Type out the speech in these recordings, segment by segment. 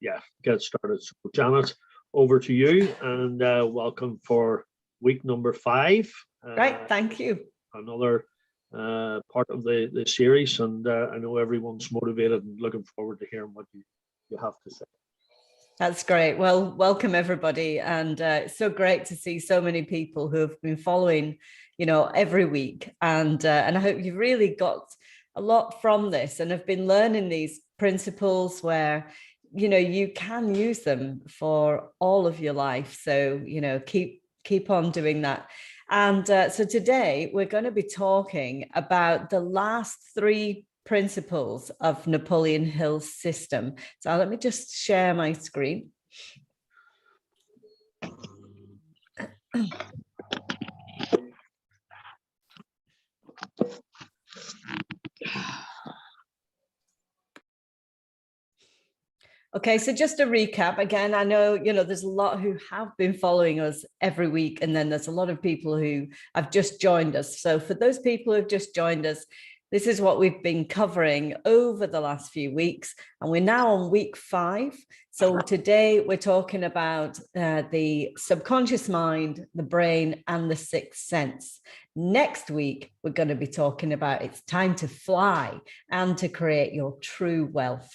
yeah, get started. So Janet, over to you, and welcome for week number 5. Right, thank you. Another part of the series, and I know everyone's motivated and looking forward to hearing what you have to say. That's great. Well, welcome everybody, and it's so great to see so many people who have been following, every week, and I hope you've really got a lot from this and have been learning these principles where you can use them for all of your life. So keep on doing that. And so today we're going to be talking about the last 3 principles of Napoleon Hill's system. So let me just share my screen. Okay, so just a recap. Again, I know, there's a lot who have been following us every week, and then there's a lot of people who have just joined us. So for those people who've just joined us, this is what we've been covering over the last few weeks, and we're now on week 5. So today we're talking about the subconscious mind, the brain, and the 6th sense. Next week, we're going to be talking about it's time to fly and to create your true wealth.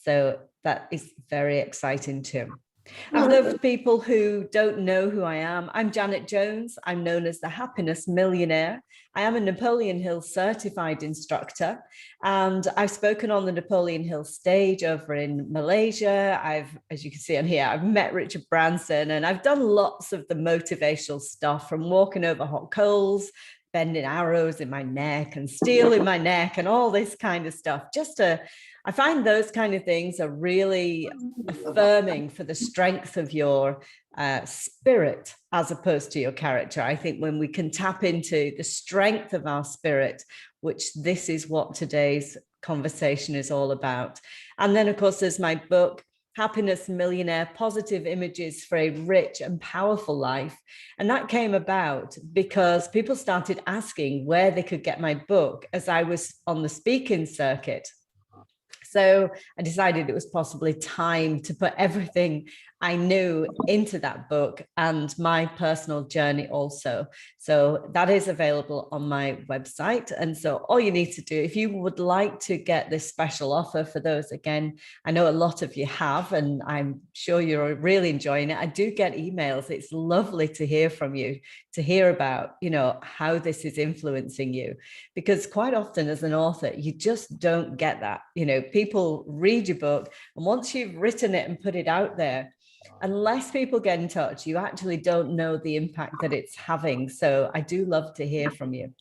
So that is very exciting too. And for those people who don't know who I am, I'm Janet Jones. I'm known as the Happiness Millionaire. I am a Napoleon Hill certified instructor, and I've spoken on the Napoleon Hill stage over in Malaysia. As you can see on here, I've met Richard Branson, and I've done lots of the motivational stuff, from walking over hot coals, bending arrows in my neck and steel in my neck and all this kind of stuff. I find those kind of things are really affirming for the strength of your spirit as opposed to your character. I think when we can tap into the strength of our spirit, which this is what today's conversation is all about. And then, of course, there's my book, Happiness Millionaire, Positive Images for a Rich and Powerful Life. And that came about because people started asking where they could get my book as I was on the speaking circuit. So I decided it was possibly time to put everything I knew into that book and my personal journey also. So that is available on my website. And so all you need to do, if you would like to get this special offer, for those, again, I know a lot of you have, and I'm sure you're really enjoying it. I do get emails. It's lovely to hear from you, to hear about, how this is influencing you, because quite often as an author, you just don't get that. People read your book, and once you've written it and put it out there, unless people get in touch, you actually don't know the impact that it's having. So I do love to hear from you.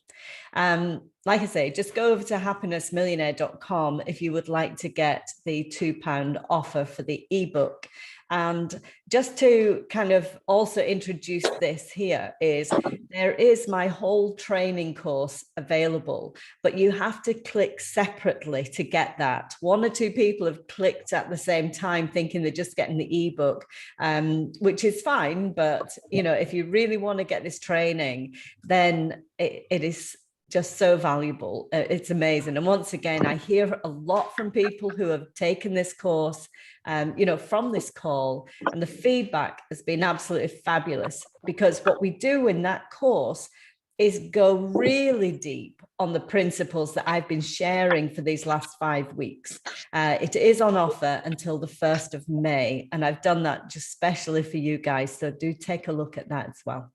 Like I say, just go over to happinessmillionaire.com if you would like to get the £2 offer for the ebook. And just to kind of also introduce this here is there is my whole training course available, but you have to click separately to get that. 1 or 2 people have clicked at the same time thinking they're just getting the ebook, which is fine. But, if you really want to get this training, then it is just so valuable. It's amazing. And once again, I hear a lot from people who have taken this course, from this call, and the feedback has been absolutely fabulous, because what we do in that course is go really deep on the principles that I've been sharing for these last 5 weeks. It is on offer until the 1st of May, and I've done that just specially for you guys. So do take a look at that as well.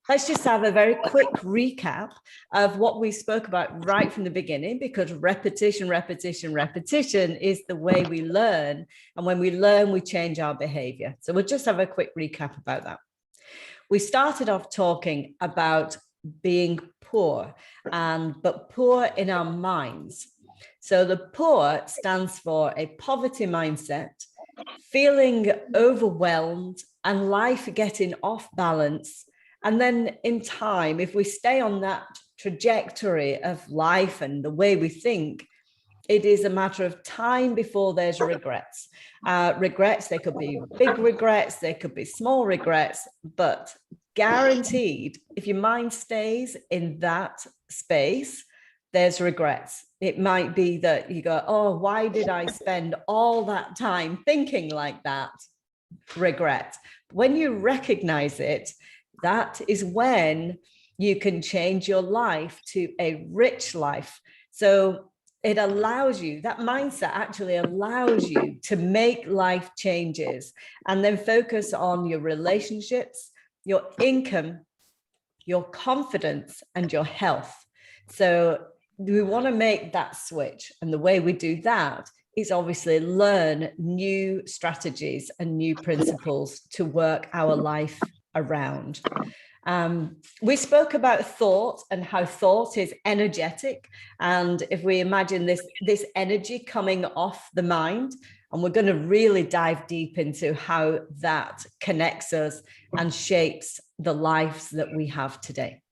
Let's just have a very quick recap of what we spoke about right from the beginning, because repetition is the way we learn. And when we learn, we change our behavior. So we'll just have a quick recap about that. We started off talking about being poor, but poor in our minds. So the poor stands for a poverty mindset, feeling overwhelmed and life getting off balance. And then in time, if we stay on that trajectory of life and the way we think, it is a matter of time before there's regrets. Regrets, they could be big regrets, they could be small regrets, but guaranteed, if your mind stays in that space, there's regrets. It might be that you go, oh, why did I spend all that time thinking like that? Regret. When you recognize it, that is when you can change your life to a rich life. So it allows you, that mindset actually allows you to make life changes and then focus on your relationships, your income, your confidence, and your health. So we want to make that switch. And the way we do that is obviously learn new strategies and new principles to work our life around. We spoke about thought and how thought is energetic. And if we imagine this energy coming off the mind, and we're going to really dive deep into how that connects us and shapes the lives that we have today.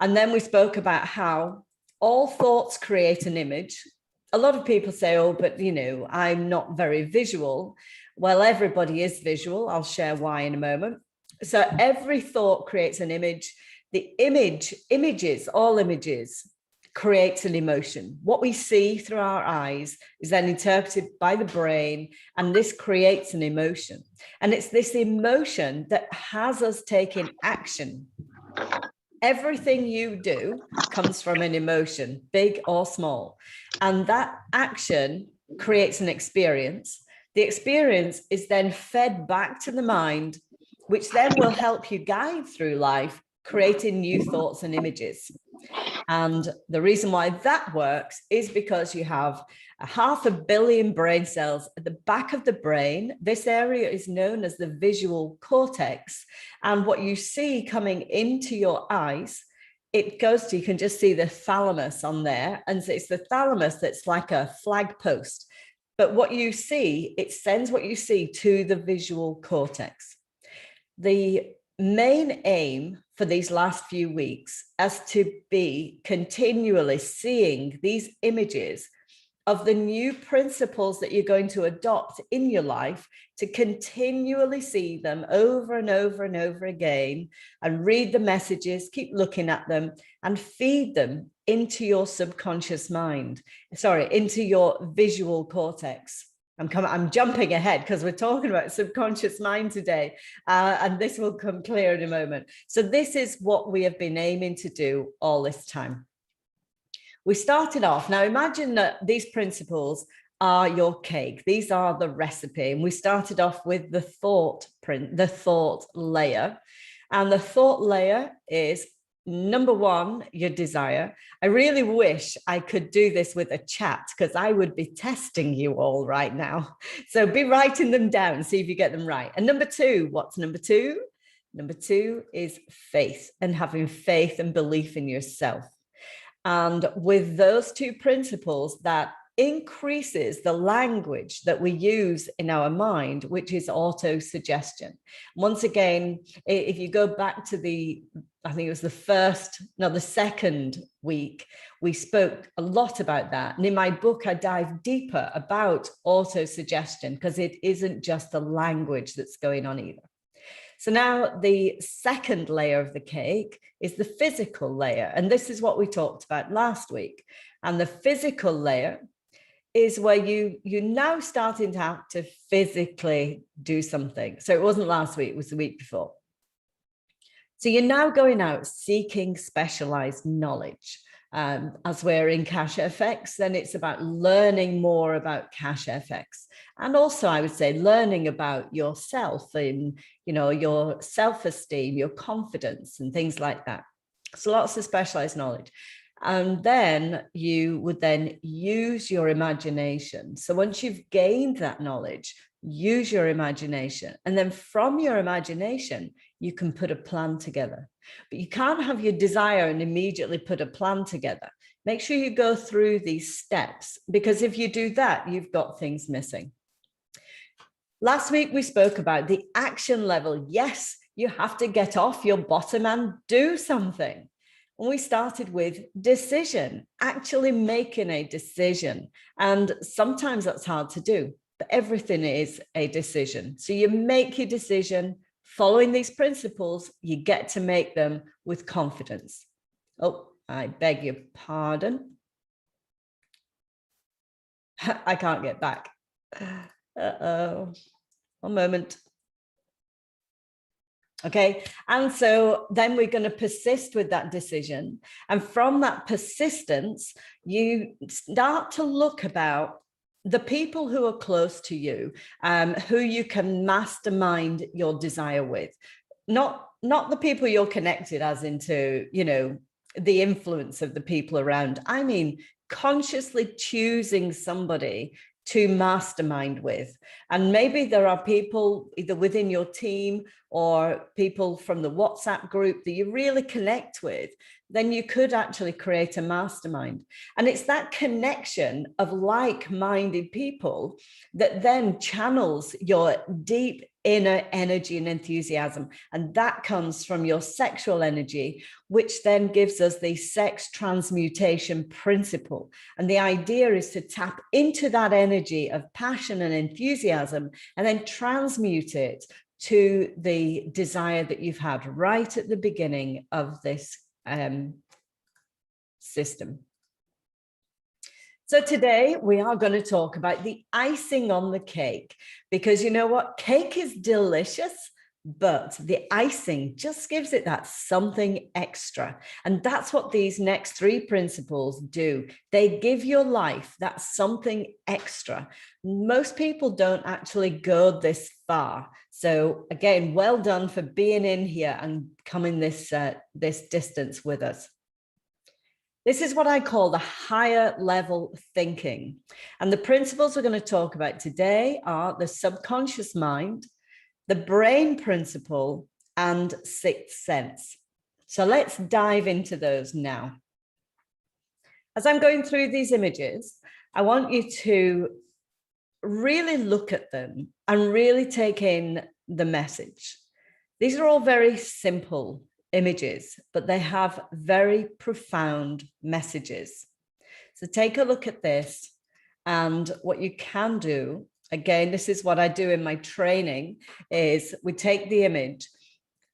And then we spoke about how all thoughts create an image. A lot of people say, oh, but I'm not very visual. Well, everybody is visual. I'll share why in a moment. So every thought creates an image. The all images creates an emotion. What we see through our eyes is then interpreted by the brain, and this creates an emotion. And it's this emotion that has us taking action. Everything you do comes from an emotion, big or small. And that action creates an experience. The experience is then fed back to the mind, which then will help you guide through life, creating new thoughts and images. And the reason why that works is because you have 500 million brain cells at the back of the brain. This area is known as the visual cortex. And what you see coming into your eyes, it goes to, you can just see the thalamus on there. And it's the thalamus that's like a flag post. But what you see, it sends what you see to the visual cortex. The main aim for these last few weeks has to be continually seeing these images of the new principles that you're going to adopt in your life, to continually see them over and over and over again and read the messages, keep looking at them and feed them into your subconscious mind, into your visual cortex. I'm jumping ahead because we're talking about subconscious mind today, and this will come clear in a moment. So this is what we have been aiming to do all this time. We started off, now imagine that these principles are your cake. These are the recipe. And we started off with the thought layer. And the thought layer is number one, your desire. I really wish I could do this with a chat because I would be testing you all right now. So be writing them down, see if you get them right. And number two, what's number two? Number two is faith, and having faith and belief in yourself. And with those two principles, that increases the language that we use in our mind, which is auto-suggestion. Once again, if you go back to I think it was the second week, we spoke a lot about that. And in my book, I dive deeper about auto-suggestion because it isn't just the language that's going on either. So now the second layer of the cake is the physical layer. And this is what we talked about last week. And the physical layer is where you're now starting to have to physically do something. So it wasn't last week, it was the week before. So you're now going out seeking specialized knowledge. As we're in Cash FX, then it's about learning more about Cash FX. And also, I would say, learning about yourself and, your self-esteem, your confidence and things like that. So lots of specialized knowledge. And then you would then use your imagination. So once you've gained that knowledge, use your imagination. And then from your imagination, you can put a plan together. But you can't have your desire and immediately put a plan together. Make sure you go through these steps, because if you do that, you've got things missing. Last week, we spoke about the action level. Yes, you have to get off your bottom and do something. And we started with decision, actually making a decision. And sometimes that's hard to do, but everything is a decision. So you make your decision, following these principles, you get to make them with confidence. Oh, I beg your pardon. I can't get back. Uh-oh. One moment. Okay. And so then we're going to persist with that decision. And from that persistence, you start to look about the people who are close to you, who you can mastermind your desire with. Not the people you're connected as into, you know, the influence of the people around. I mean, consciously choosing somebody to mastermind with. And maybe there are people either within your team or people from the WhatsApp group that you really connect with, then you could actually create a mastermind. And it's that connection of like-minded people that then channels your deep inner energy and enthusiasm. And that comes from your sexual energy, which then gives us the sex transmutation principle. And the idea is to tap into that energy of passion and enthusiasm and then transmute it to the desire that you've had right at the beginning of this system. So today we are going to talk about the icing on the cake, because you know what? Cake is delicious, but the icing just gives it that something extra. And that's what these next 3 principles do. They give your life that something extra. Most people don't actually go this far. So again, well done for being in here and coming this distance with us. This is what I call the higher level thinking. And the principles we're going to talk about today are the subconscious mind, the brain principle, and sixth sense. So let's dive into those now. As I'm going through these images, I want you to really look at them and really take in the message. These are all very simple images, but they have very profound messages. So take a look at this, and what you can do, again, this is what I do in my training, is we take the image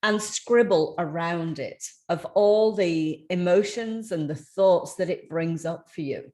and scribble around it of all the emotions and the thoughts that it brings up for you.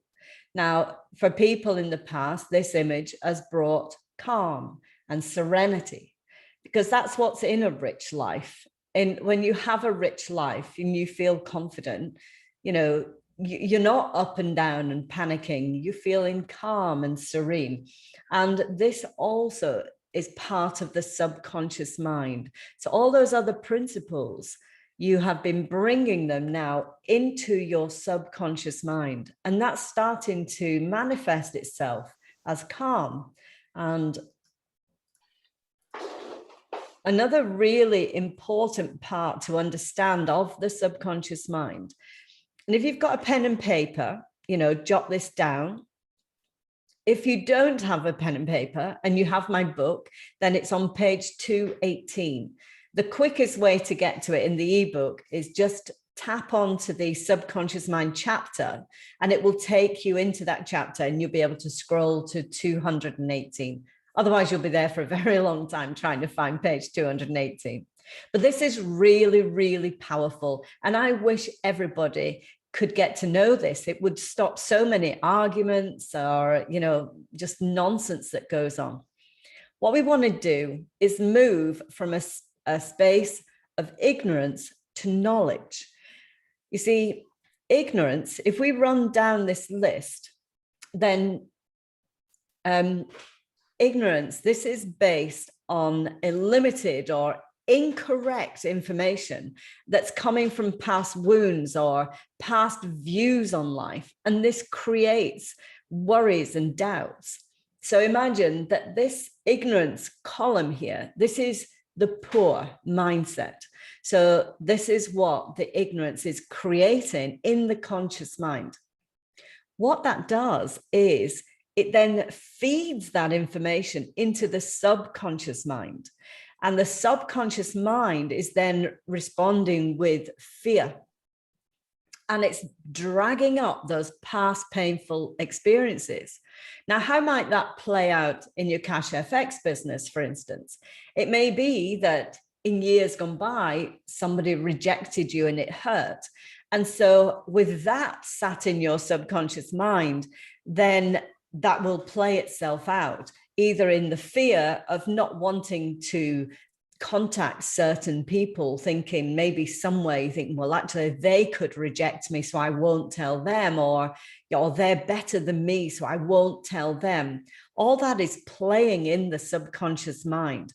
Now, for people in the past, this image has brought calm and serenity, because that's what's in a rich life. And when you have a rich life and you feel confident, you know, you're not up and down and panicking, you're feeling calm and serene. And this also is part of the subconscious mind. So all those other principles, you have been bringing them now into your subconscious mind. And that's starting to manifest itself as calm. And another really important part to understand of the subconscious mind, and if you've got a pen and paper, you know, jot this down. If you don't have a pen and paper and you have my book, then it's on page 218. The quickest way to get to it in the ebook is just tap onto the subconscious mind chapter, and it will take you into that chapter, and you'll be able to scroll to 218. Otherwise, you'll be there for a very long time trying to find page 218. But this is really, really powerful. And I wish everybody could get to know this. It would stop so many arguments or, you know, just nonsense that goes on. What we want to do is move from a space of ignorance to knowledge. You see, ignorance, if we run down this list, then ignorance, this is based on a limited or incorrect information that's coming from past wounds or past views on life. And this creates worries and doubts. So imagine that this ignorance column here, this is the poor mindset. So this is what the ignorance is creating in the conscious mind. What that does is it then feeds that information into the subconscious mind. And the subconscious mind is then responding with fear. And it's dragging up those past painful experiences. Now, how might that play out in your Cash FX business, for instance? It may be that in years gone by, somebody rejected you and it hurt. And so with that sat in your subconscious mind, then that will play itself out either in the fear of not wanting to contact certain people, thinking maybe some way, thinking, well, actually they could reject me, so I won't tell them, or they're better than me, so I won't tell them. All that is playing in the subconscious mind.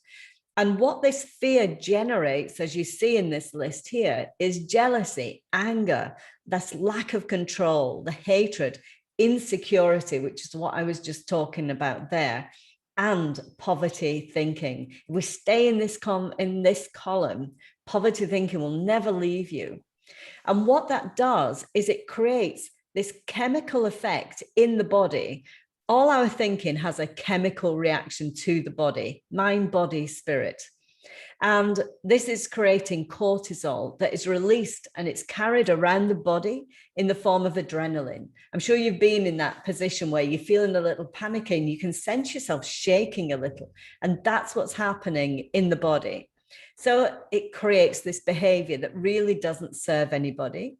And what this fear generates, as you see in this list here, is jealousy, anger, this lack of control, the hatred, insecurity, which is what I was just talking about there, and poverty thinking. If we stay in this column, poverty thinking will never leave you. And what that does is it creates this chemical effect in the body. All our thinking has a chemical reaction to the body, mind, body, spirit. And this is creating cortisol that is released and it's carried around the body in the form of adrenaline. I'm sure you've been in that position where you're feeling a little panicking. You can sense yourself shaking a little, and that's what's happening in the body. So it creates this behavior that really doesn't serve anybody.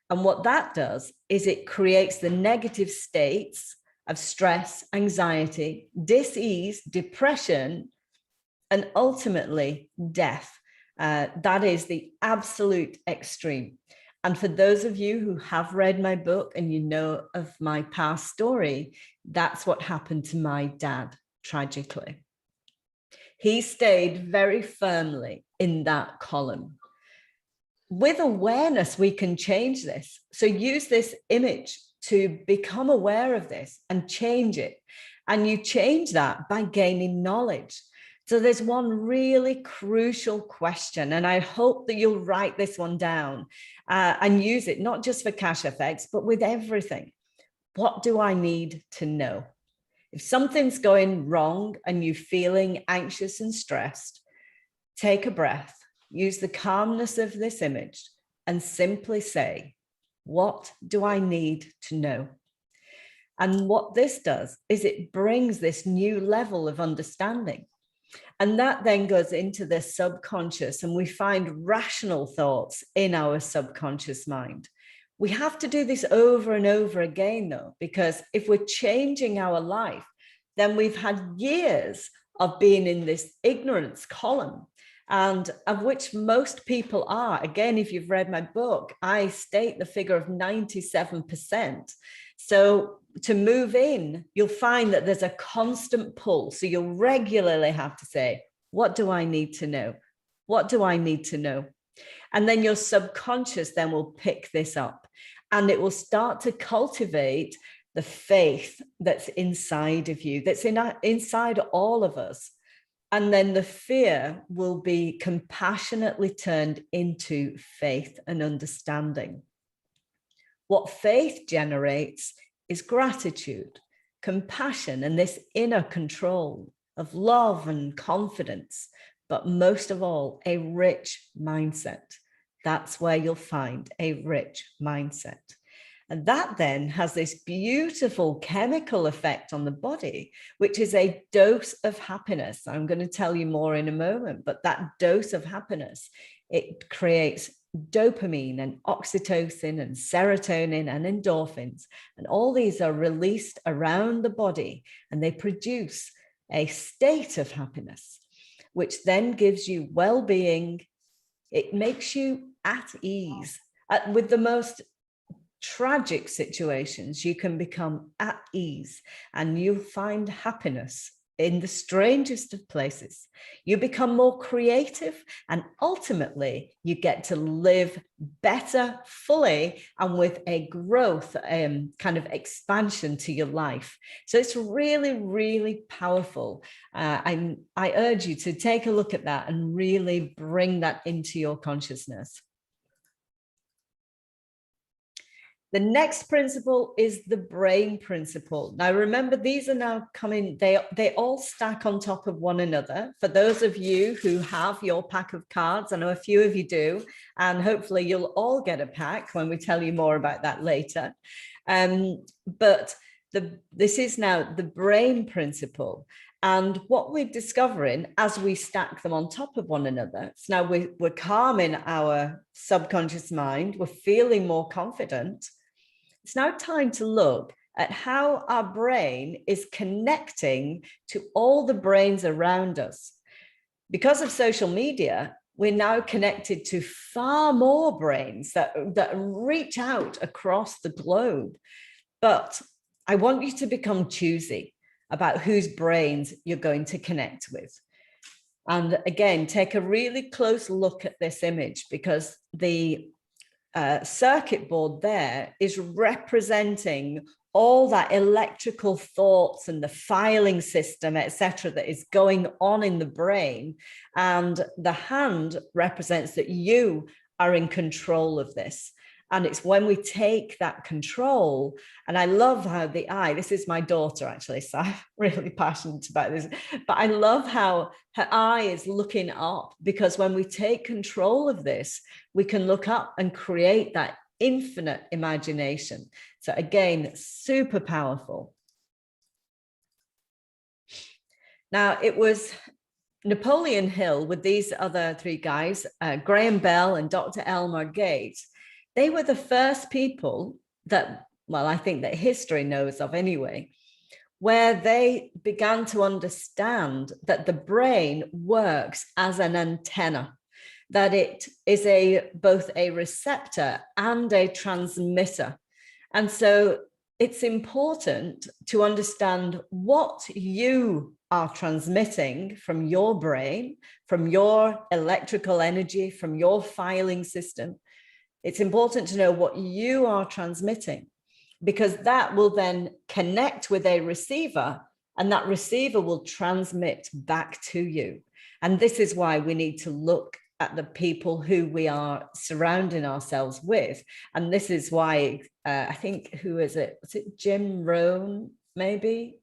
And what that does is it creates the negative states of stress, anxiety, dis-ease, depression, and ultimately death. That is the absolute extreme. And for those of you who have read my book and you know of my past story, that's what happened to my dad, tragically. He stayed very firmly in that column. With awareness, we can change this. So use this image to become aware of this and change it. And you change that by gaining knowledge. So there's one really crucial question, and I hope that you'll write this one down and use it, not just for cash effects, but with everything. What do I need to know? If something's going wrong and you're feeling anxious and stressed, take a breath, use the calmness of this image and simply say, what do I need to know? And what this does is it brings this new level of understanding. And that then goes into the subconscious, and we find rational thoughts in our subconscious mind. We have to do this over and over again, though, because if we're changing our life, then we've had years of being in this ignorance column, and of which most people are. Again, if you've read my book, I state the figure of 97%. So to move in, you'll find that there's a constant pull. So you'll regularly have to say, what do I need to know? What do I need to know? And then your subconscious then will pick this up, and it will start to cultivate the faith that's inside of you, that's inside all of us. And then the fear will be compassionately turned into faith and understanding. What faith generates is gratitude, compassion, and this inner control of love and confidence, but most of all, a rich mindset. That's where you'll find a rich mindset. And that then has this beautiful chemical effect on the body, which is a dose of happiness. I'm going to tell you more in a moment, but that dose of happiness, it creates dopamine and oxytocin and serotonin and endorphins. And all these are released around the body, and they produce a state of happiness, which then gives you well-being. It makes you at ease. With the most tragic situations, you can become at ease, and you find happiness in the strangest of places. You become more creative, and ultimately you get to live better, fully, and with a growth kind of expansion to your life. So it's really, really powerful. I urge you to take a look at that and really bring that into your consciousness. The next principle is the brain principle. Now, remember, these are now coming, they all stack on top of one another. For those of you who have your pack of cards, I know a few of you do, and hopefully you'll all get a pack when we tell you more about that later. But this is now the brain principle. And what we're discovering as we stack them on top of one another, so now we're calming our subconscious mind, we're feeling more confident. It's now time to look at how our brain is connecting to all the brains around us. Because of social media, we're now connected to far more brains that reach out across the globe. But I want you to become choosy about whose brains you're going to connect with. And again, take a really close look at this image, because the circuit board there is representing all that electrical thoughts and the filing system, etc., that is going on in the brain. And the hand represents that you are in control of this. And it's when we take that control, and I love how the eye, this is my daughter actually, so I'm really passionate about this, but I love how her eye is looking up, because when we take control of this, we can look up and create that infinite imagination. So again, super powerful. Now, it was Napoleon Hill with these other three guys, Graham Bell and Dr. Elmer Gates. They were the first people that, well, I think that history knows of anyway, where they began to understand that the brain works as an antenna, that it is both a receptor and a transmitter. And so it's important to understand what you are transmitting from your brain, from your electrical energy, from your filing system. It's important to know what you are transmitting, because that will then connect with a receiver, and that receiver will transmit back to you. And this is why we need to look at the people who we are surrounding ourselves with. And this is why I think, who is it? Was it Jim Rohn, maybe?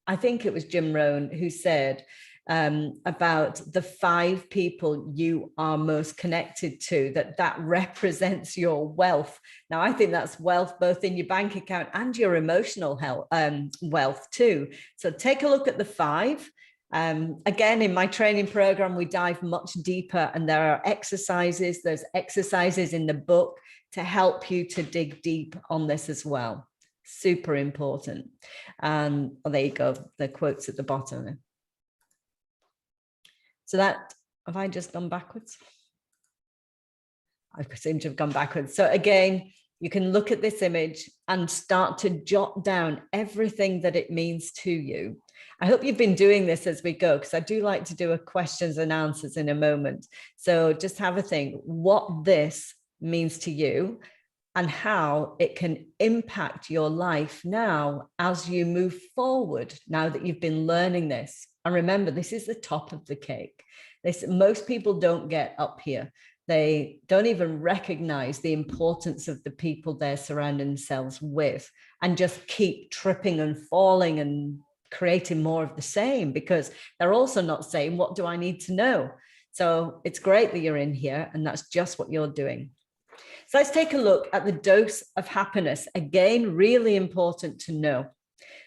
I think it was Jim Rohn who said about the 5 people you are most connected to, that represents your wealth. Now, I think that's wealth both in your bank account and your emotional health, wealth too. So take a look at the 5. Again, in my training program, we dive much deeper, and there are exercises. There's exercises in the book to help you to dig deep on this as well. Super important. Well, there you go, the quotes at the bottom. So that, have I just gone backwards? I seem to have gone backwards. So again, you can look at this image and start to jot down everything that it means to you. I hope you've been doing this as we go, because I do like to do a questions and answers in a moment. So just have a think what this means to you and how it can impact your life now as you move forward, now that you've been learning this. And remember, this is the top of the cake. Most people don't get up here. They don't even recognize the importance of the people they're surrounding themselves with, and just keep tripping and falling and creating more of the same, because they're also not saying, what do I need to know? So it's great that you're in here, and that's just what you're doing. So let's take a look at the dose of happiness. Again, really important to know.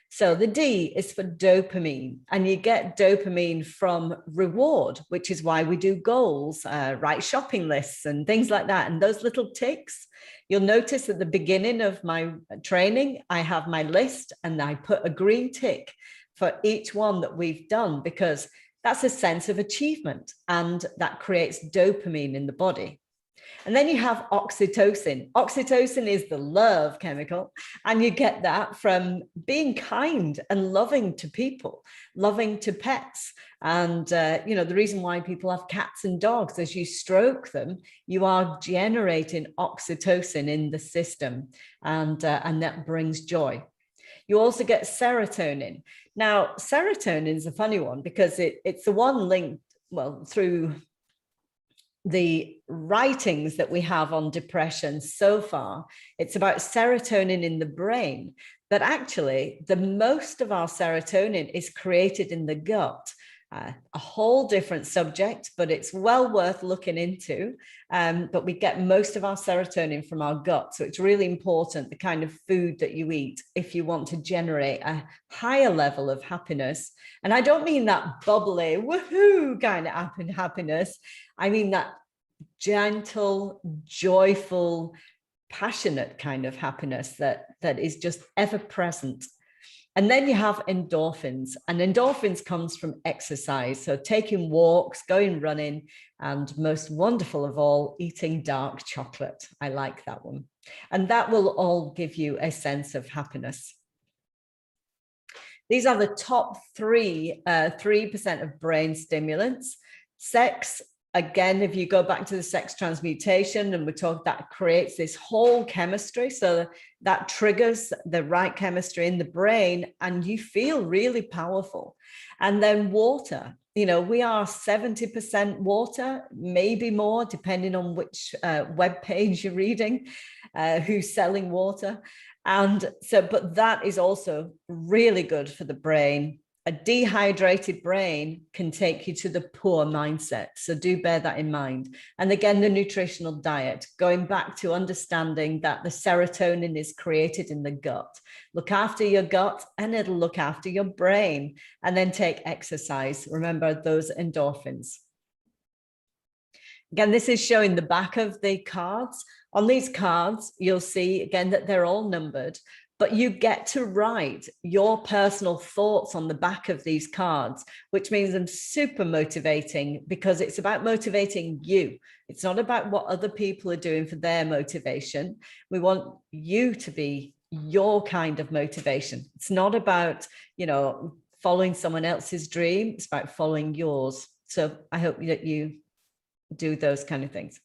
So the D is for dopamine, and you get dopamine from reward, which is why we do goals, write shopping lists and things like that. And those little ticks, you'll notice at the beginning of my training, I have my list and I put a green tick for each one that we've done, because that's a sense of achievement, and that creates dopamine in the body. And then you have oxytocin. Oxytocin is the love chemical, and you get that from being kind and loving to people, loving to pets. And, the reason why people have cats and dogs, as you stroke them, you are generating oxytocin in the system, and that brings joy. You also get serotonin. Now, serotonin is a funny one, because it's the one linked, well, through the writings that we have on depression so far, it's about serotonin in the brain, that actually the most of our serotonin is created in the gut. a whole different subject, but it's well worth looking into. But we get most of our serotonin from our gut. So it's really important, the kind of food that you eat, if you want to generate a higher level of happiness. And I don't mean that bubbly, woohoo kind of happiness. I mean that gentle, joyful, passionate kind of happiness that is just ever present. And then you have endorphins, and endorphins comes from exercise. So taking walks, going running, and most wonderful of all, eating dark chocolate. I like that one. And that will all give you a sense of happiness. These are the top 3% of brain stimulants. Sex, again, if you go back to the sex transmutation, and we talk, that creates this whole chemistry. So that triggers the right chemistry in the brain, and you feel really powerful. And then water, we are 70% water, maybe more, depending on which web page you're reading, who's selling water. And so, but that is also really good for the brain. A dehydrated brain can take you to the poor mindset. So do bear that in mind. And again, the nutritional diet, going back to understanding that the serotonin is created in the gut. Look after your gut and it'll look after your brain. And then take exercise. Remember those endorphins. Again, this is showing the back of the cards. On these cards, you'll see again that they're all numbered, but you get to write your personal thoughts on the back of these cards, which means them super motivating, because it's about motivating you. It's not about what other people are doing for their motivation. We want you to be your kind of motivation. It's not about, following someone else's dream. It's about following yours. So I hope that you do those kind of things.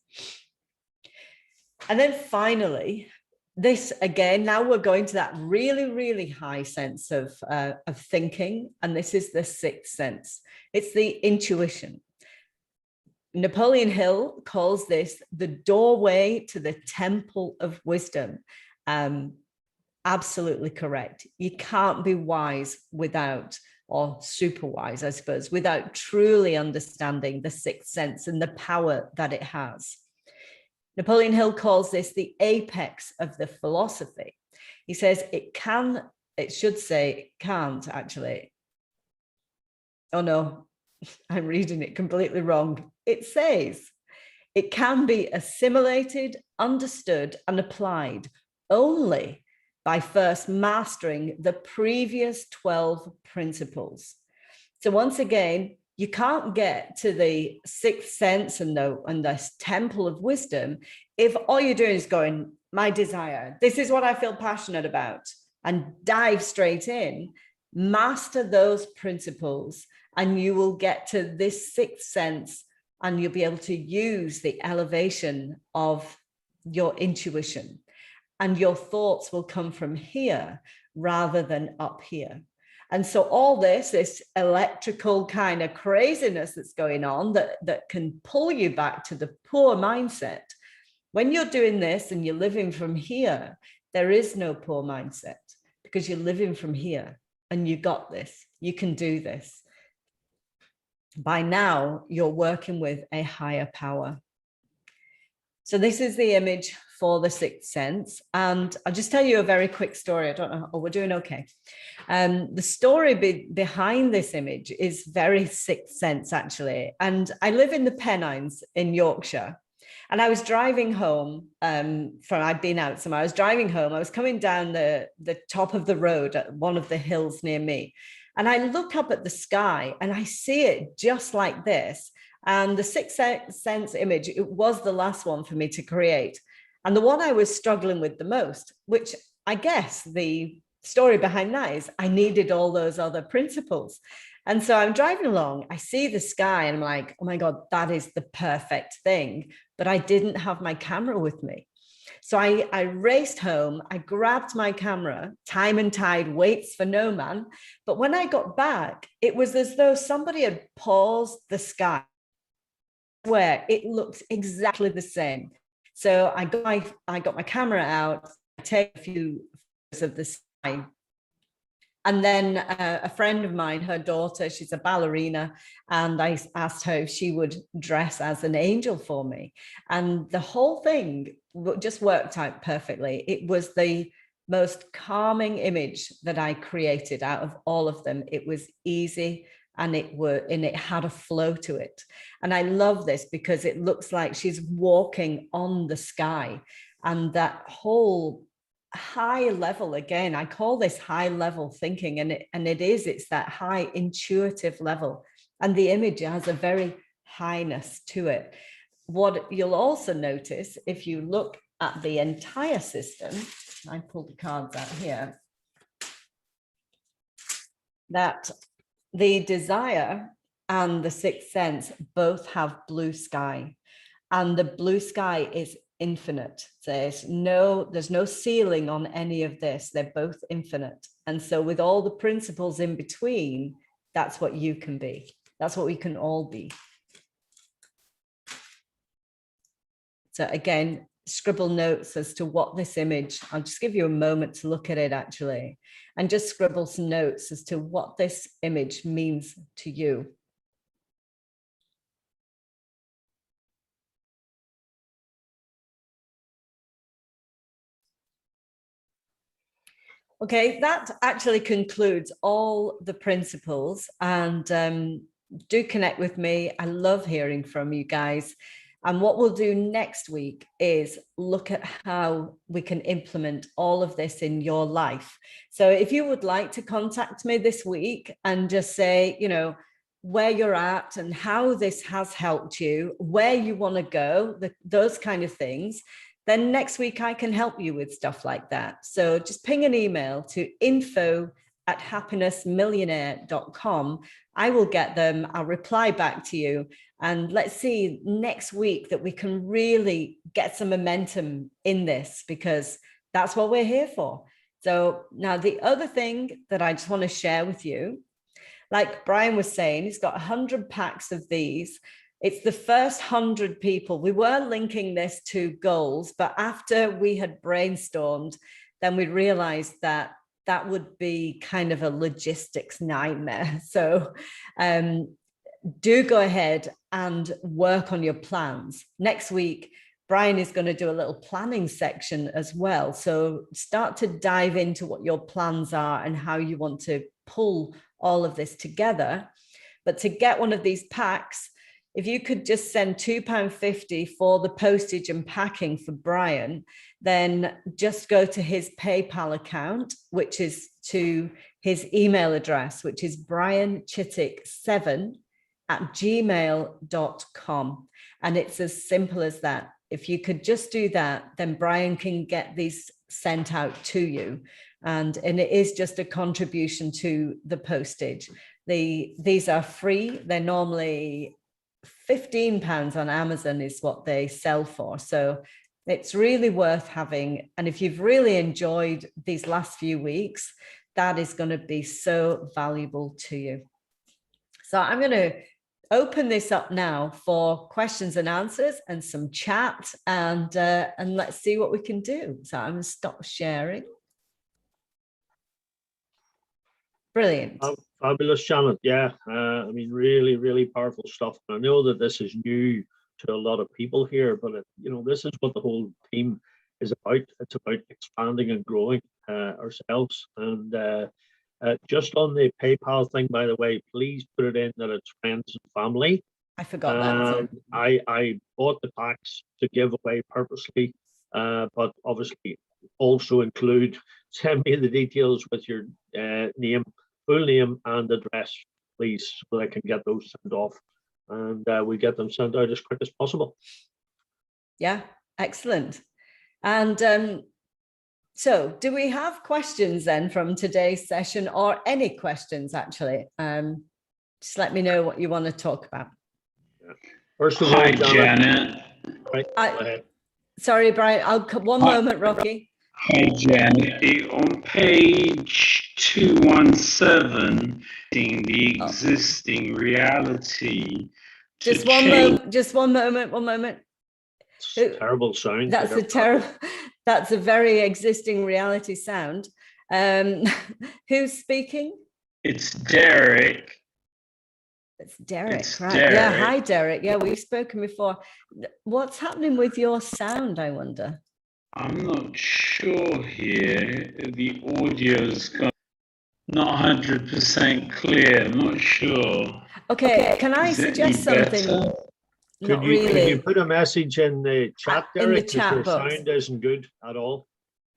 And then finally, this again, now we're going to that really, really high sense of thinking. And this is the sixth sense. It's the intuition. Napoleon Hill calls this the doorway to the temple of wisdom. Absolutely correct. You can't be wise without, or super wise, I suppose, without truly understanding the sixth sense and the power that it has. Napoleon Hill calls this the apex of the philosophy. He says it should say it can't actually. Oh no, I'm reading it completely wrong. It says it can be assimilated, understood, and applied only by first mastering the previous 12 principles. So once again, you can't get to the sixth sense and the temple of wisdom if all you're doing is going, my desire, this is what I feel passionate about, and dive straight in. Master those principles and you will get to this sixth sense, and you'll be able to use the elevation of your intuition, and your thoughts will come from here rather than up here. And so all this electrical kind of craziness that's going on that can pull you back to the poor mindset. When you're doing this and you're living from here, there is no poor mindset, because you're living from here and you got this, you can do this. By now, you're working with a higher power. So this is the image for the sixth sense. And I'll just tell you a very quick story. I don't know. Oh, we're doing okay. The story behind this image is very sixth sense, actually. And I live in the Pennines in Yorkshire. And I was driving home I'd been out somewhere. I was driving home. I was coming down the top of the road at one of the hills near me. And I look up at the sky and I see it just like this. And the sixth sense image, it was the last one for me to create. And the one I was struggling with the most, which I guess the story behind that is I needed all those other principles. And so I'm driving along, I see the sky and I'm like, oh my God, that is the perfect thing. But I didn't have my camera with me. So I raced home, I grabbed my camera, time and tide waits for no man. But when I got back, it was as though somebody had paused the sky, where it looked exactly the same. So I got my camera out, I take a few photos of the sky, And then a friend of mine, her daughter, she's a ballerina, and I asked her if she would dress as an angel for me. And the whole thing just worked out perfectly. It was the most calming image that I created out of all of them. It was easy, and it had a flow to it. And I love this because it looks like she's walking on the sky, and that whole high level, again, I call this high level thinking, and it's that high intuitive level, and the image has a very highness to it. What you'll also notice if you look at the entire system, I pulled the cards out here, that the desire and the sixth sense both have blue sky, and the blue sky is infinite. There's no ceiling on any of this. They're both infinite. And so with all the principles in between, that's what you can be. That's what we can all be. So again, scribble notes as to what this image, I'll just give you a moment to look at it actually, and just scribble some notes as to what this image means to you. Okay, that actually concludes all the principles, and do connect with me. I love hearing from you guys. And what we'll do next week is look at how we can implement all of this in your life. So if you would like to contact me this week and just say, you know, where you're at and how this has helped you, where you want to go, those kind of things, then next week I can help you with stuff like that. So just ping an email to info@happinessmillionaire.com. I will get them. I'll reply back to you. And let's see next week that we can really get some momentum in this, because that's what we're here for. So now the other thing that I just want to share with you, like Brian was saying, he's got 100 packs of these. It's the first 100 people. We were linking this to goals, but after we had brainstormed, then we realized that that would be kind of a logistics nightmare. So do go ahead and work on your plans. Next week, Brian is going to do a little planning section as well. So start to dive into what your plans are and how you want to pull all of this together. But to get one of these packs, if you could just send £2.50 for the postage and packing for Brian, then just go to his PayPal account, which is to his email address, which is brianchittick7@gmail.com. And it's as simple as that. If you could just do that, then Brian can get these sent out to you. And it is just a contribution to the postage. These are free. They're normally £15 on Amazon is what they sell for. So it's really worth having. And if you've really enjoyed these last few weeks, that is going to be so valuable to you. So I'm going to open this up now for questions and answers and some chat, and let's see what we can do. So I'm going to stop sharing. Brilliant. Fabulous, Janet. Yeah, I mean, really, really powerful stuff. I know that this is new to a lot of people here, but this is what the whole team is about. It's about expanding and growing ourselves. And just on the PayPal thing, by the way, please put it in that it's friends and family. I forgot that. I bought the packs to give away purposely, but obviously also send me the details with your full name and address, please, so I can get those sent off, and we get them sent out as quick as possible. Yeah, excellent. And so do we have questions then from today's session, or any questions actually? Just let me know what you want to talk about. Yeah. First of all, hi, Janet. Right, go ahead. Sorry, Brian. One moment, Rocky. Hi, Janet. On page 217, in the existing reality. Just one moment. Terrible sound. That's a very existing reality sound. Who's speaking? It's Derek. It's Derek, It's right? Yeah, Derek. hi, Derek. Yeah, we've spoken before. What's happening with your sound, I wonder? I'm not sure here. The audio's not 100% clear. I'm not sure. Okay, can I Is it suggest any something? better? Not Could you really. put a message in the chat, In the Derek? Because your chat box. sound isn't good at all.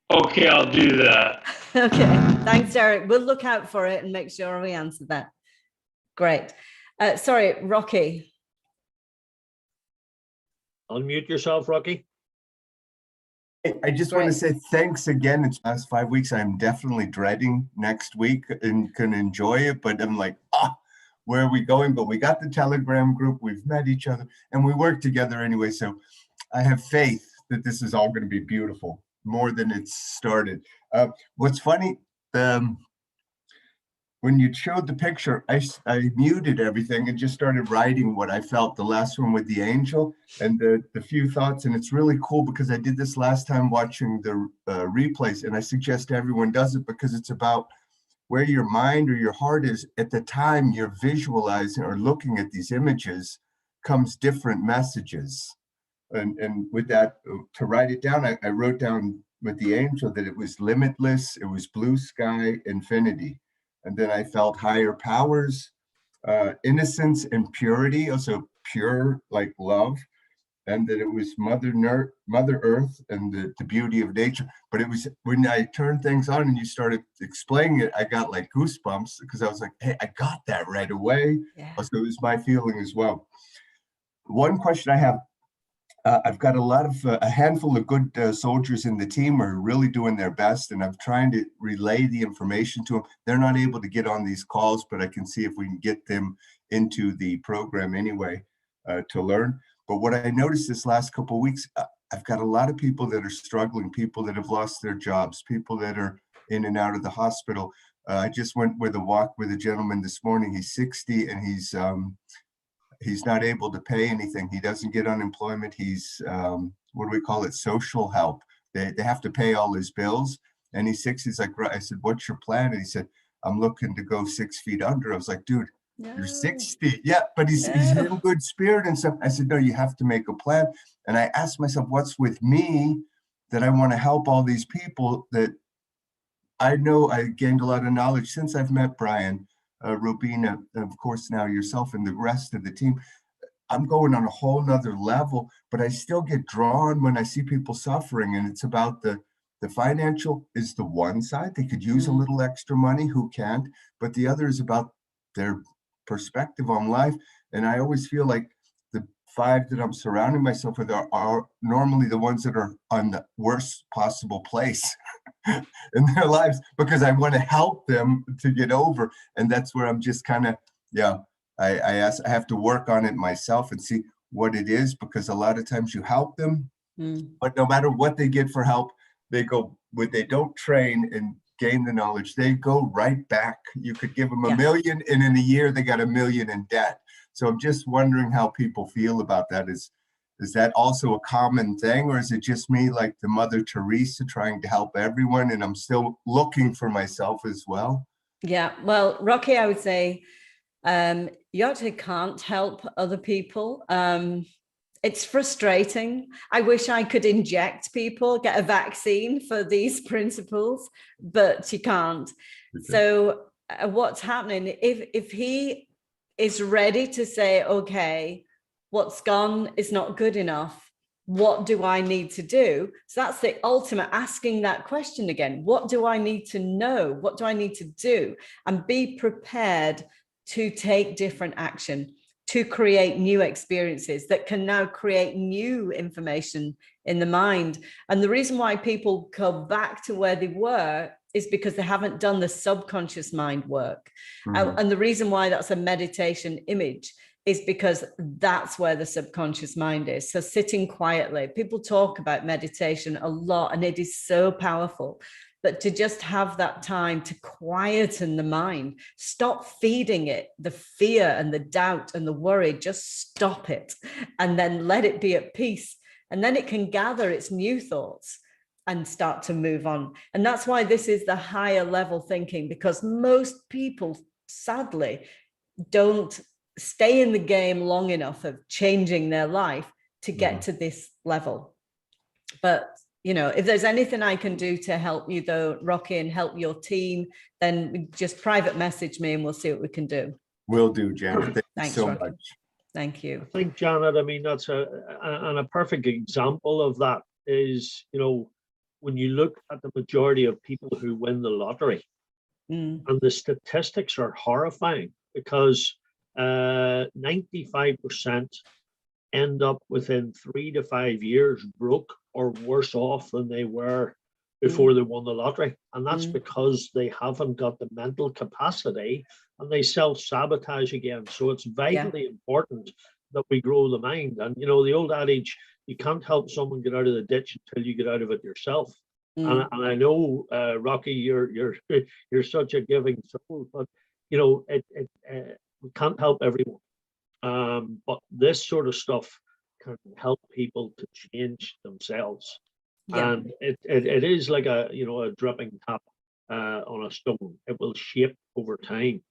Okay, I'll do that. Okay, thanks, Derek. We'll look out for it and make sure we answer that. Great. Sorry, Rocky. Unmute yourself, Rocky. I just want to say thanks again. It's past 5 weeks. I'm definitely dreading next week and can enjoy it, but I'm like, where are we going? But we got the Telegram group, we've met each other, and we work together anyway. So I have faith that this is all going to be beautiful, more than it's started. What's funny, when you showed the picture, I muted everything and just started writing what I felt, the last one with the angel and the few thoughts. And it's really cool because I did this last time watching the replays, and I suggest everyone does it because it's about where your mind or your heart is at the time you're visualizing or looking at these images comes different messages. And with that, to write it down, I wrote down with the angel that it was limitless, it was blue sky, infinity. And then I felt higher powers, innocence and purity, also pure like love, and that it was Mother Earth and the beauty of nature. But it was when I turned things on and you started explaining it, I got like goosebumps because I was like, hey, I got that right away. Yeah. So it was my feeling as well. One question I have, I've got a handful of good soldiers in the team who are really doing their best, and I'm trying to relay the information to them. They're not able to get on these calls, but I can see if we can get them into the program anyway to learn. But what I noticed this last couple of weeks, I've got a lot of people that are struggling, people that have lost their jobs, people that are in and out of the hospital. I just went with a walk with a gentleman this morning. He's 60 and he's not able to pay anything. He doesn't get unemployment. He's, what do we call it? Social help. They have to pay all his bills. And he's 60. He's like, I said, what's your plan? And he said, I'm looking to go 6 feet under. I was like, dude, you're 60. Yeah, but he's in good spirit and stuff. I said, no, you have to make a plan. And I asked myself, what's with me that I want to help all these people that I know I gained a lot of knowledge since I've met Brian, Robina, of course, now yourself and the rest of the team. I'm going on a whole nother level, but I still get drawn when I see people suffering. And it's about the financial is the one side. They could use a little extra money, who can't? But the other is about their perspective on life. And I always feel like the 5 that I'm surrounding myself with are normally the ones that are on the worst possible place in their lives, because I want to help them to get over. And that's where I'm just kind of, I have to work on it myself and see what it is, because a lot of times you help them, but no matter what they get for help, they don't train and gain the knowledge, they go right back. You could give them $1 million and in a year they got $1 million in debt. So I'm just wondering how people feel about that. Is that also a common thing, or is it just me, like the Mother Teresa, trying to help everyone and I'm still looking for myself as well? Yeah, well, Rocky, I would say you actually can't help other people. It's frustrating. I wish I could inject people, get a vaccine for these principles, but you can't. Okay. So what's happening, if he is ready to say, okay, what's gone is not good enough, what do I need to do? So that's the ultimate, asking that question again. What do I need to know? What do I need to do? And be prepared to take different action, to create new experiences that can now create new information in the mind. And the reason why people go back to where they were is because they haven't done the subconscious mind work. And the reason why that's a meditation image is because that's where the subconscious mind is. So sitting quietly, people talk about meditation a lot, and it is so powerful. But to just have that time to quieten the mind, stop feeding it the fear and the doubt and the worry, just stop it and then let it be at peace. And then it can gather its new thoughts. and start to move on. And that's why this is the higher level thinking, because most people, sadly, don't stay in the game long enough of changing their life to get to this level. But, you know, if there's anything I can do to help you though, Rocky, and help your team, then just private message me and we'll see what we can do. Will do, Janet. Thank you Thanks, so Rocky. much. Thank you. I think, Janet, I mean, that's a perfect example of that is, you know, when you look at the majority of people who win the lottery, and the statistics are horrifying, because 95% end up within 3 to 5 years broke or worse off than they were before they won the lottery. And that's because they haven't got the mental capacity and they self-sabotage again. So it's vitally important that we grow the mind. And, you know, the old adage, you can't help someone get out of the ditch until you get out of it yourself. And I know, Rocky, you're such a giving soul, but, you know, we can't help everyone. But this sort of stuff can help people to change themselves. And it is like a, you know, a dripping tap on a stone. It will shape over time,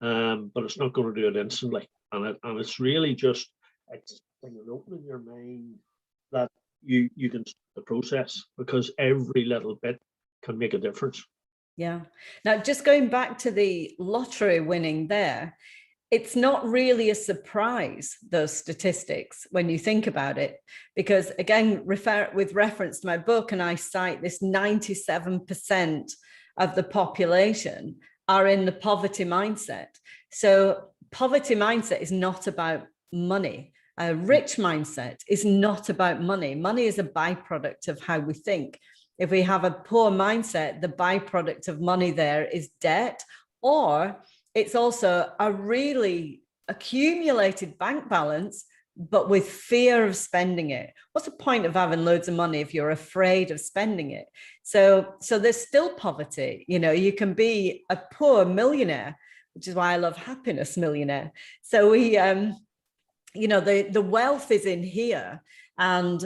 but it's not going to do it instantly. And it's really just opening your mind that you can start the process, because every little bit can make a difference. Yeah. Now, just going back to the lottery winning there, it's not really a surprise, those statistics, when you think about it, because again, with reference to my book, and I cite this 97% of the population are in the poverty mindset. So poverty mindset is not about money. A rich mindset is not about money. Money is a byproduct of how we think. If we have a poor mindset, the byproduct of money there is debt, or it's also a really accumulated bank balance, but with fear of spending it. What's the point of having loads of money if you're afraid of spending it? So there's still poverty. You know, you can be a poor millionaire, which is why I love Happiness Millionaire. So we, you know, the wealth is in here. And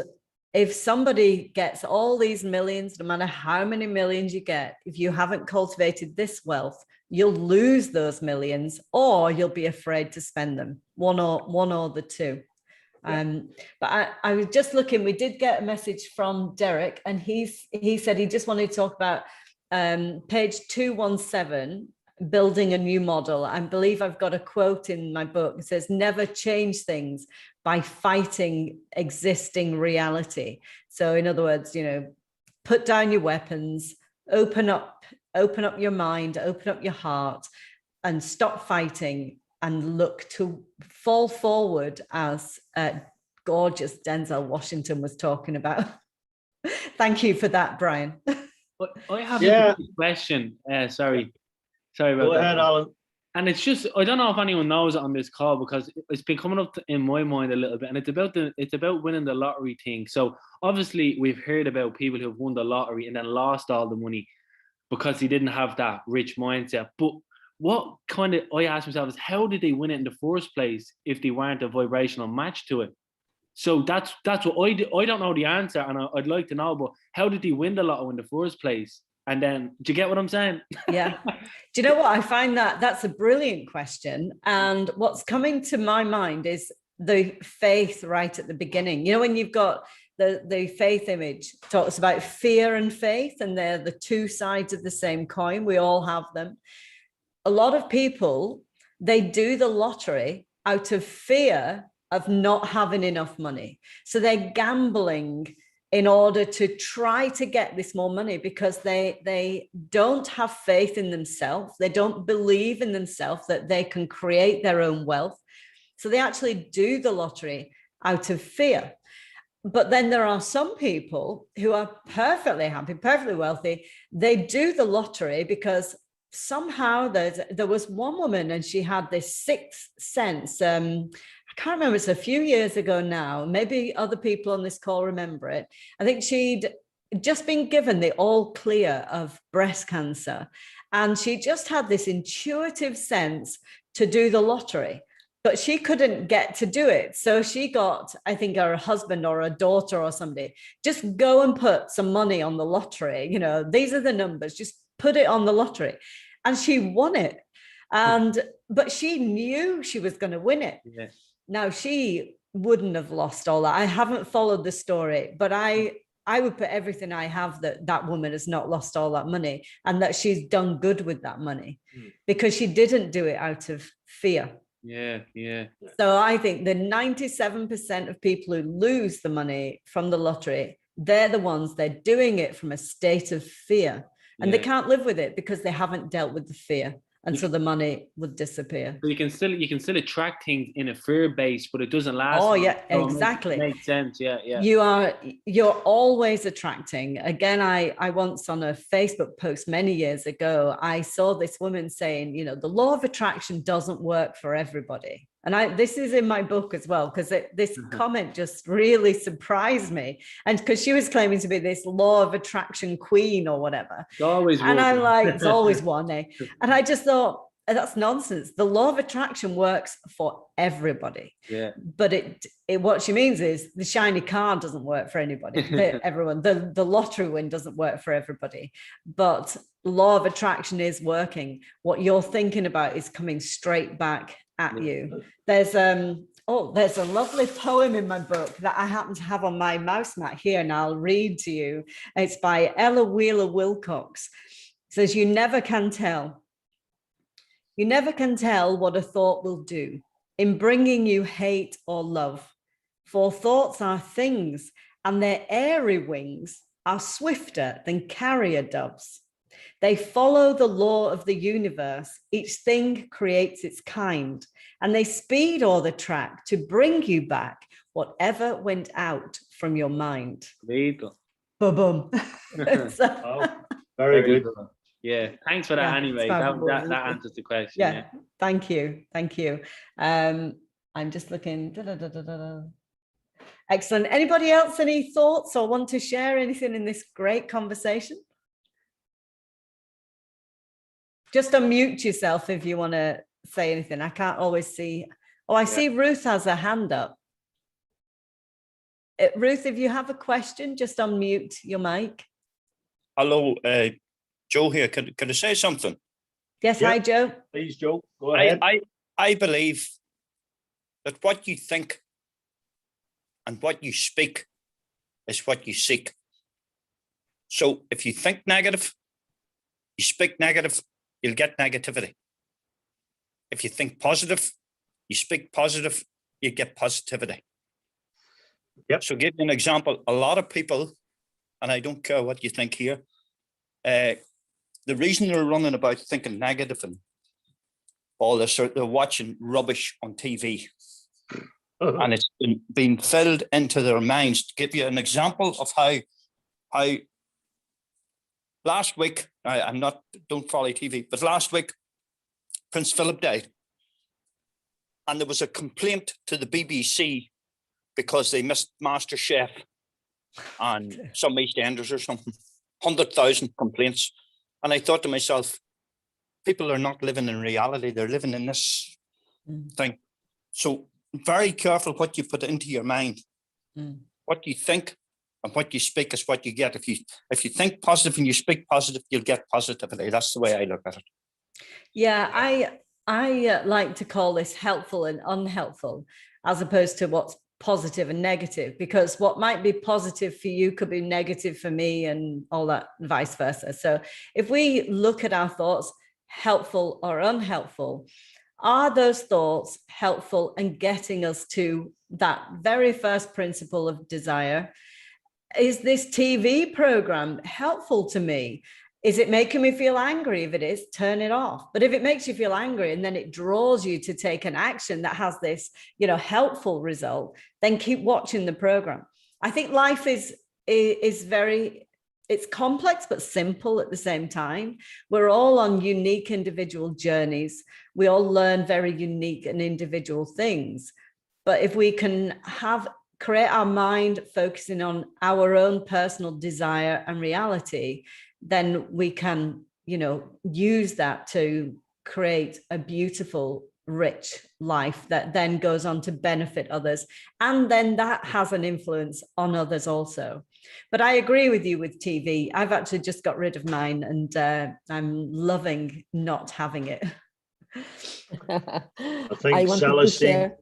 if somebody gets all these millions, no matter how many millions you get, if you haven't cultivated this wealth, you'll lose those millions, or you'll be afraid to spend them, one or the two. But I was just looking, we did get a message from Derek, and he said he just wanted to talk about page 217, building a new model. I believe I've got a quote in my book. It says, never change things by fighting existing reality. So in other words, you know, put down your weapons, open up your mind, open up your heart, and stop fighting and look to fall forward, as gorgeous Denzel Washington was talking about. Thank you for that, Brian. I have a question. Sorry about Go that. ahead, Alan. And it's just, I don't know if anyone knows it on this call, because it's been coming up in my mind a little bit, and it's about winning the lottery thing. So obviously we've heard about people who've won the lottery and then lost all the money because they didn't have that rich mindset. But what kind of, I ask myself, is how did they win it in the first place if they weren't a vibrational match to it? So that's what I do. I don't know the answer, and I'd like to know, but how did they win the lotto in the first place? And then, do you get what I'm saying? Yeah. Do you know what? I find that's a brilliant question. And what's coming to my mind is the faith right at the beginning. You know, when you've got the faith image, talks about fear and faith, and they're the two sides of the same coin. We all have them. A lot of people, they do the lottery out of fear of not having enough money. So they're gambling in order to try to get this more money, because they don't have faith in themselves. They don't believe in themselves that they can create their own wealth. So they actually do the lottery out of fear. But then there are some people who are perfectly happy, perfectly wealthy. They do the lottery because somehow there was one woman, and she had this sixth sense. I can't remember, it's a few years ago now, maybe other people on this call remember it. I think she'd just been given the all clear of breast cancer, and she just had this intuitive sense to do the lottery. but she couldn't get to do it. So she got, I think, her husband or a daughter or somebody, just go and put some money on the lottery. You know, these are the numbers, just put it on the lottery. And she won it. But she knew she was going to win it. Yeah. Now, she wouldn't have lost all that. I haven't followed the story, but I would put everything I have that that woman has not lost all that money and that she's done good with that money because she didn't do it out of fear. Yeah, yeah. So I think the 97% of people who lose the money from the lottery, they're the ones, they're doing it from a state of fear and they can't live with it because they haven't dealt with the fear. And so the money would disappear. So you can still attract things in a fear base, but it doesn't last. Oh, long. yeah, So exactly. It makes sense. Yeah, yeah. You're always attracting. Again, I once on a Facebook post many years ago, I saw this woman saying, you know, the law of attraction doesn't work for everybody. And this is in my book as well, because this comment just really surprised me. And because she was claiming to be this law of attraction queen or whatever. It's always and one. I'm like, it's always one, eh? And I just thought, that's nonsense. The law of attraction works for everybody. Yeah. But it what she means is the shiny car doesn't work for anybody. Everyone. The lottery win doesn't work for everybody. But law of attraction is working. What you're thinking about is coming straight back at you. There's a lovely poem in my book that I happen to have on my mouse mat here, and I'll read to you. It's by Ella Wheeler Wilcox. It says, "You never can tell. You never can tell what a thought will do in bringing you hate or love. For thoughts are things, and their airy wings are swifter than carrier doves. They follow the law of the universe. Each thing creates its kind, and they speed o'er the track to bring you back whatever went out from your mind." Legal. Boom. Wow. Very good. Yeah, thanks for that. Yeah, anyway, it's that answers the question. Yeah, Yeah. thank you. I'm just looking. Excellent. Anybody else any thoughts or want to share anything in this great conversation? Just unmute yourself if you want to say anything. I can't always see. Oh, I see Ruth has a hand up. Ruth, if you have a question, just unmute your mic. Hello, Joe here. Can I say something? Yes, Yeah. hi, Joe. Please, Joe, go ahead. I believe that what you think and what you speak is what you seek. So if you think negative, you speak negative, you'll get negativity. If you think positive, you speak positive, you get positivity. Yep. So give you an example. A lot of people, and I don't care what you think here, the reason they're running about thinking negative and all this, they're watching rubbish on TV. And it's been filled into their minds. To give you an example of how last week, don't follow TV, but last week, Prince Philip died. And there was a complaint to the BBC because they missed MasterChef and some EastEnders or something. 100,000 complaints. And I thought to myself, people are not living in reality. They're living in this thing. So very careful what you put into your mind. What you think and what you speak is what you get. If you think positive and you speak positive, you'll get positivity. That's the way I look at it. Yeah, I like to call this helpful and unhelpful, as opposed to what's positive and negative, because what might be positive for you could be negative for me and all that, and vice versa. So if we look at our thoughts, helpful or unhelpful, are those thoughts helpful and getting us to that very first principle of desire? Is this TV program helpful to me? Is it making me feel angry? If it is, turn it off. But if it makes you feel angry and then it draws you to take an action that has this, helpful result, then keep watching the program. I think life is very, it's complex but simple at the same time. We're all on unique individual journeys. We all learn very unique and individual things. But if we can create our mind focusing on our own personal desire and reality, then we can, use that to create a beautiful rich life that then goes on to benefit others. And then that has an influence on others also. But I agree with you with TV. I've actually just got rid of mine, and I'm loving not having it. I think I wanted to Celestine, share.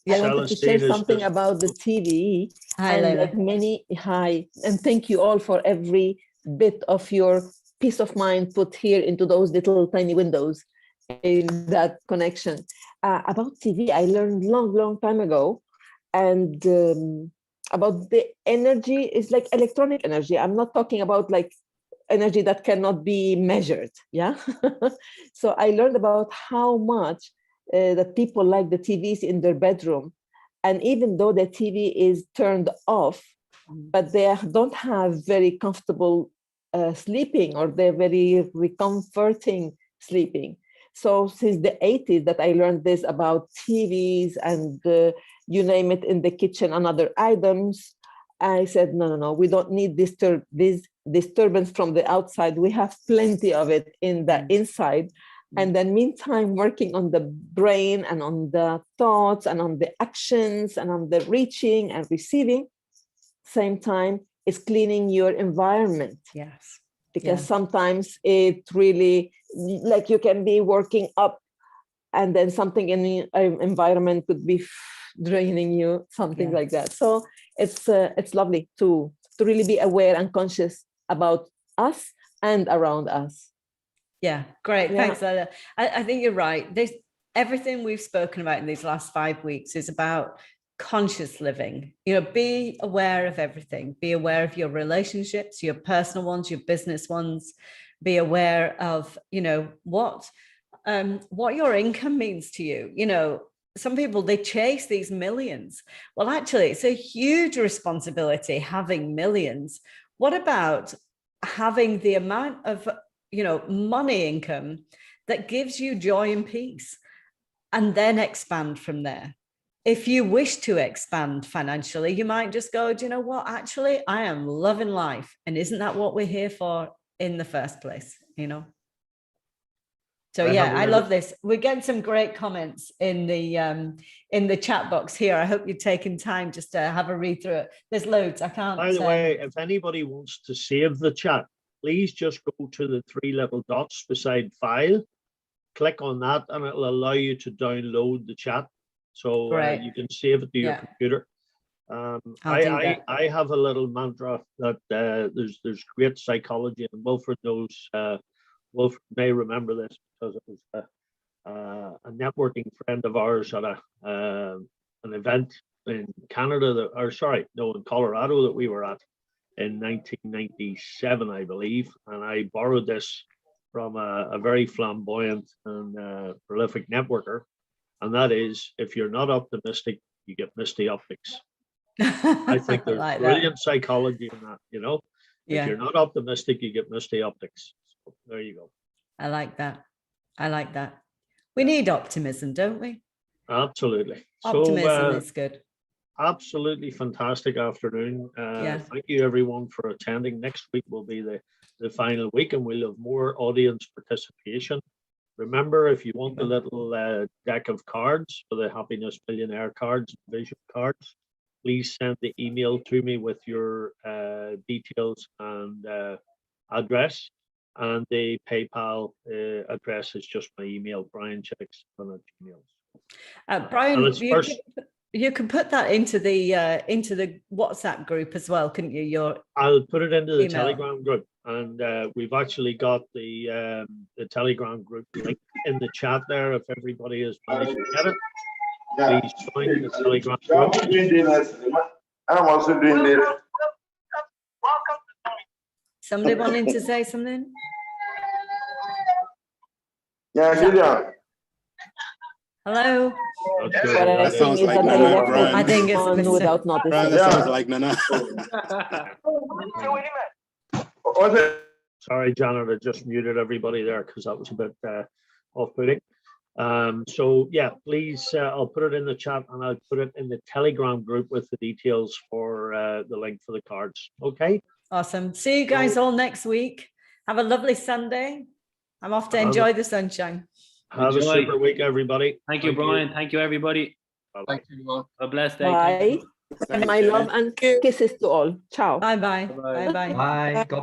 I wanted to share Celestine is something just- about the TV. Hi, And Leila. like many, hi, and thank you all for every bit of your peace of mind put here into those little tiny windows in that connection. About TV, I learned long time ago, and about the energy is like electronic energy. I'm not talking about like energy that cannot be measured. Yeah. So I learned about how much that people like the TVs in their bedroom. And even though the TV is turned off, but they don't have very comfortable sleeping, or they're very comforting sleeping. So since the 80s that I learned this about TVs and you name it in the kitchen and other items, I said, no, we don't need this disturbance from the outside. We have plenty of it in the inside. And then meantime, working on the brain and on the thoughts and on the actions and on the reaching and receiving, same time is cleaning your environment. Yes. Because Yeah. sometimes it really, like you can be working up and then something in the environment could be draining you, something Yeah. like that. So it's lovely to really be aware and conscious about us and around us. Yeah, great. Yeah. Thanks, Leila. I think you're right. Everything we've spoken about in these last 5 weeks is about conscious living. Be aware of everything. Be aware of your relationships, your personal ones, your business ones. Be aware of, what your income means to you. Some people, they chase these millions. Well, actually, it's a huge responsibility having millions. What about having the amount of money income that gives you joy and peace, and then expand from there? If you wish to expand financially, you might just go, do you know what? Actually, I am loving life. And isn't that what we're here for in the first place? So I love this. We're getting some great comments in the chat box here. I hope you're taking time just to have a read through it. There's loads. I can't. By the way, if anybody wants to save the chat, please just go to the 3 little dots beside file, click on that, and it'll allow you to download the chat. So you can save it to your computer. I have a little mantra that there's great psychology, and Wilfred knows. Wilfred may remember this because it was a networking friend of ours at an event in Canada, in Colorado that we were at in 1997, I believe, and I borrowed this from a very flamboyant and prolific networker, and that is, if you're not optimistic, you get misty optics. I think there's like brilliant psychology in that. Yeah. If you're not optimistic, you get misty optics. So there you go. I like that. We need optimism, don't we? Absolutely. Optimism is good. Absolutely fantastic afternoon. Yeah. Thank you everyone for attending. Next week will be the final week, and we'll have more audience participation. Remember, if you want the little deck of cards for the Happiness Millionaire cards, vision cards, please send the email to me with your details and address. And the PayPal address is just my email, brianchicks@gmail.com. Brian, you can put that into the WhatsApp group as well, couldn't you? I'll put it into the email. Telegram group, and we've actually got the Telegram group link in the chat there. If everybody has managed to get it, please join the Telegram group. I'm also doing this. Somebody wanting to say something? Yeah, Gideon. Hello. Not sure But what I that think is. it's like that Nana, they left Brian. I think it's on Mr. without Brian, noticing. that Yeah. sounds like Nana. What's it? Sorry, Janet, I just muted everybody there because that was a bit off-putting. So yeah, please, I'll put it in the chat, and I'll put it in the Telegram group with the details for the link for the cards. Okay. Awesome. See you guys all next week. Have a lovely Sunday. I'm off to enjoy the sunshine. Have Enjoy. a super week, everybody. Thank you, Brian. Thank you, everybody. Bye-bye. Thank you all. A blessed day. Bye. And my love and kisses to all. Ciao. Bye bye. Bye-bye. Bye bye. Bye. God